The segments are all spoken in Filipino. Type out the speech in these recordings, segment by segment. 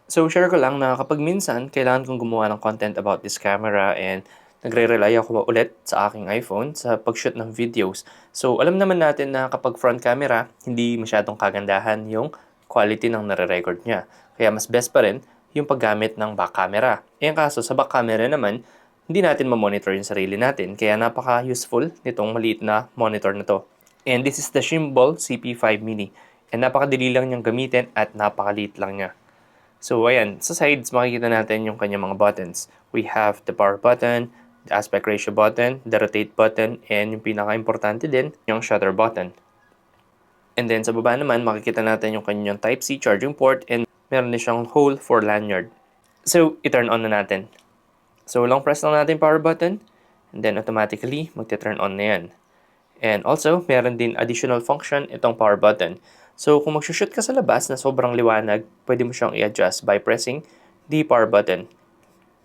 So, share ko lang na kapag minsan, kailangan kong gumawa ng content about this camera and nagre-rely ako ulit sa aking iPhone sa pag-shoot ng videos. So, alam naman natin na kapag front camera, hindi masyadong kagandahan yung quality ng nare-record niya. Kaya mas best pa rin yung paggamit ng back camera. E ang kaso, sa back camera naman, hindi natin ma-monitor yung sarili natin. Kaya napaka-useful nitong maliit na monitor na to. And this is the Shimball CP5 Mini. And napakadali lang niyang gamitin at napakaliit lang niya. So, ayan, sa sides, makikita natin yung kanyang mga buttons. We have the power button, the aspect ratio button, the rotate button, and yung pinaka-importante din, yung shutter button. And then, sa baba naman, makikita natin yung kanyang Type-C charging port and meron din siyang hole for lanyard. So, i-turn on na natin. So, long press lang natin yung power button, and then automatically, magte-turn on na yan. And also, meron din additional function itong power button. So, kung mag-shoot ka sa labas na sobrang liwanag, pwede mo siyang i-adjust by pressing the power button.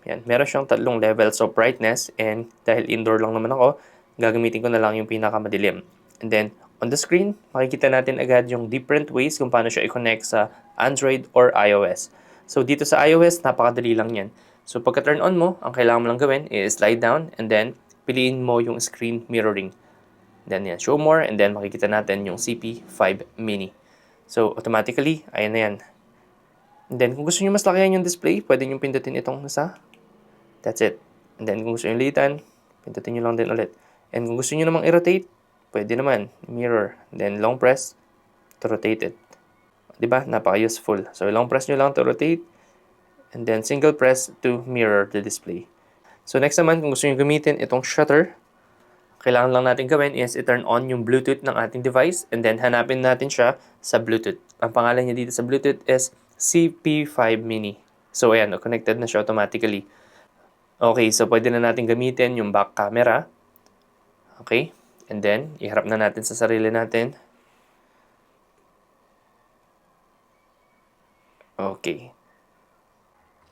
Yan. Meron siyang 3 levels of brightness and dahil indoor lang naman ako, gagamitin ko na lang yung pinakamadilim. And then, on the screen, makikita natin agad yung different ways kung paano siya i-connect sa Android or iOS. So, dito sa iOS, napakadali lang yan. So, pagka-turn on mo, ang kailangan mo lang gawin is slide down and then piliin mo yung screen mirroring. Then yan, show more, and then makikita natin yung CP5 Mini. So, automatically, ayan na yan. And then, kung gusto nyo mas lakihan yung display, pwede nyo pindutin itong isa. That's it. And then, kung gusto nyo litan, pindutin nyo lang din ulit. And kung gusto nyo namang i-rotate, pwede naman, mirror. Then, long press to rotate it. Diba? Napaka-useful. So, long press nyo lang to rotate, and then single press to mirror the display. So, next naman, kung gusto nyo gamitin itong shutter, kailangan lang natin gawin is i-turn on yung Bluetooth ng ating device and then hanapin natin siya sa Bluetooth. Ang pangalan niya dito sa Bluetooth is CP5 Mini. So, ayan, connected na siya automatically. Okay, so pwede na natin gamitin yung back camera. Okay, and then, iharap na natin sa sarili natin. Okay.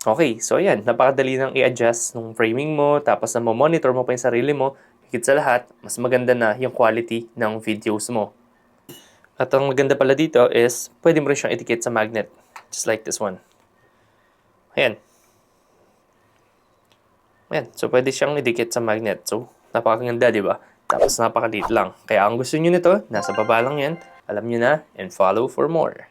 Okay, so ayan, napakadali nang i-adjust nung framing mo, tapos na monitor mo pa yung sarili mo. Higit sa lahat, mas maganda na yung quality ng videos mo. At ang maganda pala dito is, pwede mo rin siyang itikit sa magnet. Just like this one. Ayan. Ayan. So, pwede siyang idikit sa magnet. So, napakaganda, di ba? Tapos, napakaliit lang. Kaya, ang gusto nyo nito, nasa baba lang yan. Alam nyo na, and follow for more.